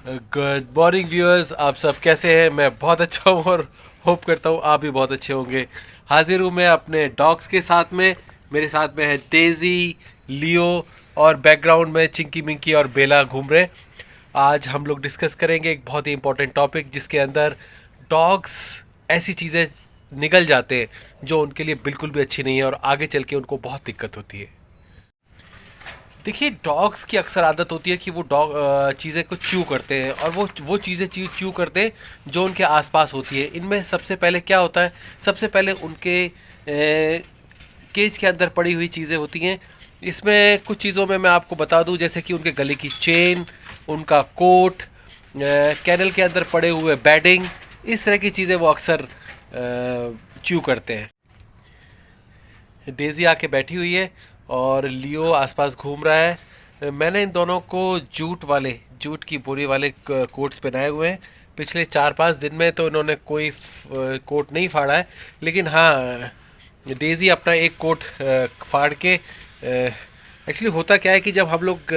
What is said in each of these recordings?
Good morning viewers, आप सब कैसे हैं? मैं बहुत अच्छा हूँ और होप करता हूँ आप भी बहुत अच्छे होंगे। हाजिर हूँ मैं अपने डॉग्स के साथ में। मेरे साथ में है डेजी, लियो और बैकग्राउंड में चिंकी मिंकी और बेला घूम रहे। आज हम लोग डिस्कस करेंगे एक बहुत ही इंपॉर्टेंट टॉपिक जिसके अंदर डॉग्स ऐसी चीज़ें निगल जाते हैं जो उनके लिए बिल्कुल भी अच्छी नहीं है और आगे चल के उनको बहुत दिक्कत होती है। देखिए, डॉग्स की अक्सर आदत होती है कि वो डॉग चीज़ें को च्यू करते हैं और वो चीज़ें च्यू करते हैं जो उनके आसपास होती है। इनमें सबसे पहले क्या होता है, सबसे पहले उनके केज के अंदर पड़ी हुई चीज़ें होती हैं। इसमें कुछ चीज़ों में मैं आपको बता दूं, जैसे कि उनके गले की चेन, उनका कोट, कैनल के अंदर पड़े हुए बेडिंग, इस तरह की चीज़ें वो अक्सर च्यू करते हैं। डेज़ी आके बैठी हुई है और लियो आसपास घूम रहा है। मैंने इन दोनों को जूट की बोरी वाले कोट्स पहनाए हुए हैं। पिछले 4-5 दिन में तो इन्होंने कोई कोट नहीं फाड़ा है, लेकिन हाँ, डेज़ी अपना एक कोट फाड़ के, एक्चुअली होता क्या है कि जब हम लोग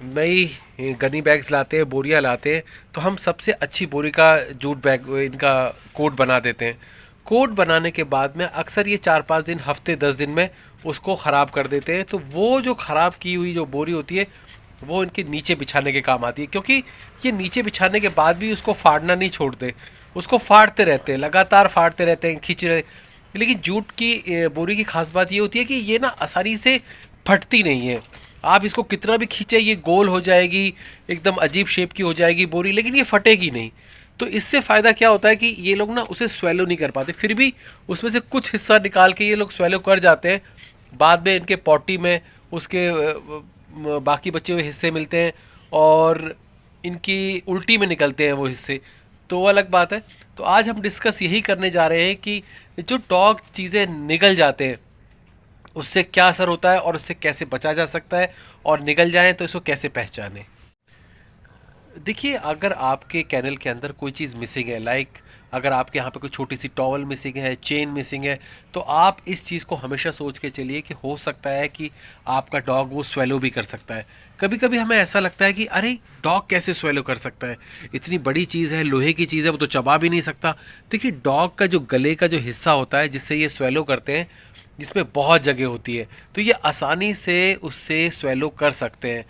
नई गनी बैग्स लाते हैं, बोरियां लाते हैं, तो हम सबसे अच्छी बोरी का जूट बैग इनका कोट बना देते हैं। कोट बनाने के बाद में अक्सर ये 4-5 दिन, हफ्ते 10 दिन में उसको ख़राब कर देते हैं। तो वो जो ख़राब की हुई जो बोरी होती है वो इनके नीचे बिछाने के काम आती है, क्योंकि ये नीचे बिछाने के बाद भी उसको फाड़ना नहीं छोड़ते, उसको फाड़ते रहते हैं, लगातार फाड़ते रहते हैं, खींच रहे। लेकिन जूट की बोरी की खास बात ये होती है कि ये ना आसानी से फटती नहीं है। आप इसको कितना भी खींचे ये गोल हो जाएगी, एकदम अजीब शेप की हो जाएगी बोरी, लेकिन ये फटेगी नहीं। तो इससे फ़ायदा क्या होता है कि ये लोग ना उसे स्वेलो नहीं कर पाते, फिर भी उसमें से कुछ हिस्सा निकाल के ये लोग स्वेलो कर जाते हैं। बाद में इनके पॉटी में उसके बाकी बचे हुए हिस्से मिलते हैं और इनकी उल्टी में निकलते हैं वो हिस्से, तो वो अलग बात है। तो आज हम डिस्कस यही करने जा रहे हैं कि जो डॉग चीज़ें निगल जाते हैं उससे क्या असर होता है और उससे कैसे बचा जा सकता है, और निगल जाएं तो इसको कैसे पहचानें। देखिए, अगर आपके कैनल के अंदर कोई चीज़ मिसिंग है, लाइक अगर आपके यहाँ पे कोई छोटी सी टॉवल मिसिंग है, चेन मिसिंग है, तो आप इस चीज़ को हमेशा सोच के चलिए कि हो सकता है कि आपका डॉग वो स्वेलो भी कर सकता है। कभी कभी हमें ऐसा लगता है कि अरे, डॉग कैसे स्वेलो कर सकता है, इतनी बड़ी चीज़ है, लोहे की चीज़ है, वो तो चबा भी नहीं सकता। देखिए, डॉग का जो गले का जो हिस्सा होता है जिससे ये स्वेलो करते हैं, जिसमें बहुत जगह होती है, तो ये आसानी से उससे स्वेलो कर सकते हैं।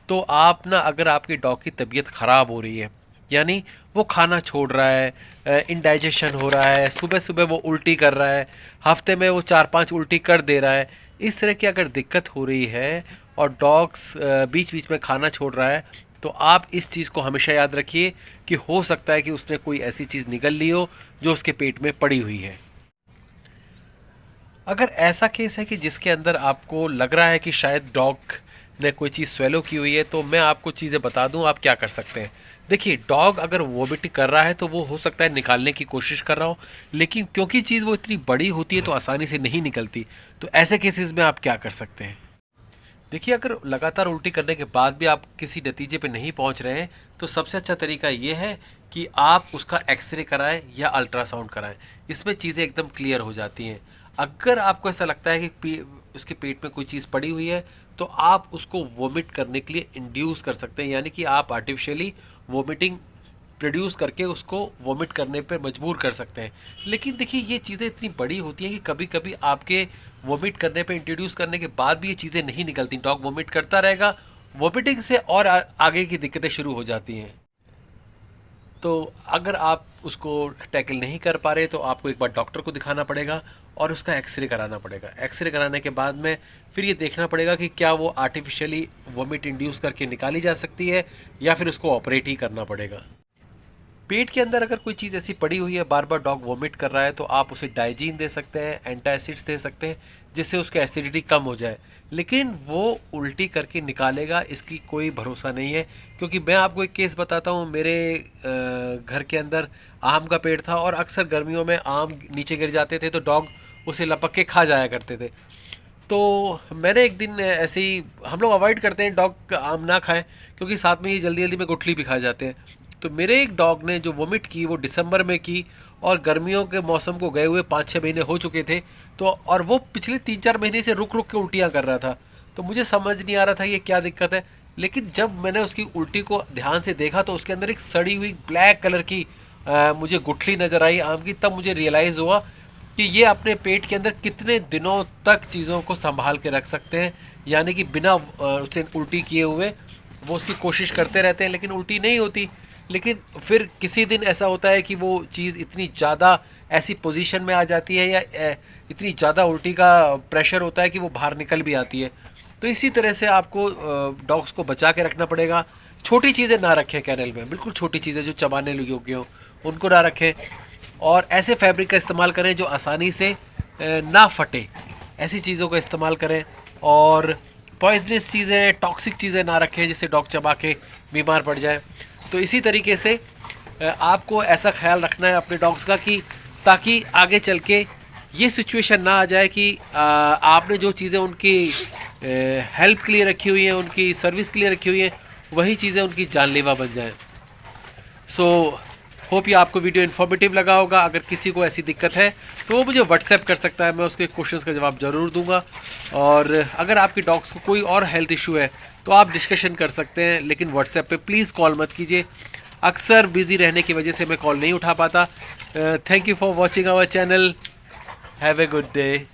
तो आप ना, अगर आपकी डॉग की तबीयत ख़राब हो रही है, यानी वो खाना छोड़ रहा है, इंडाइजेशन हो रहा है, सुबह सुबह वो उल्टी कर रहा है, हफ्ते में वो 4-5 उल्टी कर दे रहा है, इस तरह की अगर दिक्कत हो रही है और डॉग्स बीच बीच में खाना छोड़ रहा है, तो आप इस चीज़ को हमेशा याद रखिए कि हो सकता है कि उसने कोई ऐसी चीज़ निगल ली हो जो उसके पेट में पड़ी हुई है। अगर ऐसा केस है कि जिसके अंदर आपको लग रहा है कि शायद डॉग ने कोई चीज़ स्वेलो की हुई है, तो मैं आपको चीज़ें बता दूं आप क्या कर सकते हैं। देखिए, डॉग अगर वोमिट कर रहा है तो वो हो सकता है निकालने की कोशिश कर रहा हो, लेकिन क्योंकि चीज़ वो इतनी बड़ी होती है तो आसानी से नहीं निकलती। तो ऐसे केसेस में आप क्या कर सकते हैं? देखिए, अगर लगातार उल्टी करने के बाद भी आप किसी नतीजे पे नहीं पहुंच रहे हैं, तो सबसे अच्छा तरीका ये है कि आप उसका एक्सरे कराएं या अल्ट्रासाउंड कराएं। इसमें चीज़ें एकदम क्लियर हो जाती हैं। अगर आपको ऐसा लगता है कि उसके पेट में कोई चीज़ पड़ी हुई है, तो आप उसको वोमिट करने के लिए इंड्यूस कर सकते हैं, यानी कि आप आर्टिफिशियली वोमिटिंग प्रोड्यूस करके उसको वोमिट करने पर मजबूर कर सकते हैं। लेकिन देखिए, ये चीज़ें इतनी बड़ी होती हैं कि कभी कभी आपके वोमिट करने पे, इंट्रोड्यूस करने के बाद भी ये चीज़ें नहीं निकलती, डॉग वोमिट करता रहेगा, वोमिटिंग से और आगे की दिक्कतें शुरू हो जाती हैं। तो अगर आप उसको टैकल नहीं कर पा रहे तो आपको एक बार डॉक्टर को दिखाना पड़ेगा और उसका एक्सरे कराना पड़ेगा। एक्सरे कराने के बाद में फिर ये देखना पड़ेगा कि क्या वो आर्टिफिशियली वोमिट इंड्यूस करके निकाली जा सकती है या फिर उसको ऑपरेट ही करना पड़ेगा। पेट के अंदर अगर कोई चीज़ ऐसी पड़ी हुई है, बार बार डॉग वोमिट कर रहा है, तो आप उसे डाइजीन दे सकते हैं, एंटासिड्स दे सकते हैं, जिससे उसकी एसिडिटी कम हो जाए। लेकिन वो उल्टी करके निकालेगा इसकी कोई भरोसा नहीं है, क्योंकि मैं आपको एक केस बताता हूँ। मेरे घर के अंदर आम का पेड़ था और अक्सर गर्मियों में आम नीचे गिर जाते थे तो डॉग उसे लपक के खा जाया करते थे। तो मैंने एक दिन ऐसे ही, हम लोग अवॉइड करते हैं डॉग आम ना खाएं, क्योंकि साथ में ये जल्दी जल्दी में गुठली भी खा जाते हैं। तो मेरे एक डॉग ने जो वोमिट की वो दिसंबर में की, और गर्मियों के मौसम को गए हुए 5-6 महीने हो चुके थे। तो और वो पिछले 3-4 महीने से रुक रुक के उल्टियाँ कर रहा था। तो मुझे समझ नहीं आ रहा था ये क्या दिक्कत है। लेकिन जब मैंने उसकी उल्टी को ध्यान से देखा तो उसके अंदर एक सड़ी हुई ब्लैक कलर की मुझे गुठली नज़र आई आम की। तब मुझे रियलाइज़ हुआ कि ये अपने पेट के अंदर कितने दिनों तक चीज़ों को संभाल के रख सकते हैं, यानी कि बिना उसे उल्टी किए हुए वो उसकी कोशिश करते रहते हैं लेकिन उल्टी नहीं होती। लेकिन फिर किसी दिन ऐसा होता है कि वो चीज़ इतनी ज़्यादा ऐसी पोजीशन में आ जाती है या इतनी ज़्यादा उल्टी का प्रेशर होता है कि वो बाहर निकल भी आती है। तो इसी तरह से आपको डॉग्स को बचा के रखना पड़ेगा। छोटी चीज़ें ना रखें कैनल में, बिल्कुल छोटी चीज़ें जो चबाने योग्य हों उनको ना रखें। और ऐसे फैब्रिक का इस्तेमाल करें जो आसानी से ना फटे, ऐसी चीज़ों का इस्तेमाल करें। और पॉइजनस चीज़ें, टॉक्सिक चीज़ें ना रखें जिससे डॉग चबा के बीमार पड़ जाए। तो इसी तरीके से आपको ऐसा ख्याल रखना है अपने डॉग्स का कि ताकि आगे चल के ये सिचुएशन ना आ जाए कि आपने जो चीज़ें उनकी हेल्प के लिए रखी हुई हैं, उनकी सर्विस के लिए रखी हुई हैं, वही चीज़ें उनकी जानलेवा बन जाएं। सो होप ये आपको वीडियो इन्फॉर्मेटिव लगा होगा। अगर किसी को ऐसी दिक्कत है तो वो मुझे व्हाट्सएप कर सकता है, मैं उसके क्वेश्चंस का जवाब ज़रूर दूंगा। और अगर आपके डॉग्स को कोई और हेल्थ इशू है तो आप डिस्कशन कर सकते हैं, लेकिन व्हाट्सएप पे प्लीज़ कॉल मत कीजिए। अक्सर बिज़ी रहने की वजह से मैं कॉल नहीं उठा पाता। Thank you for watching our channel. Have a good day.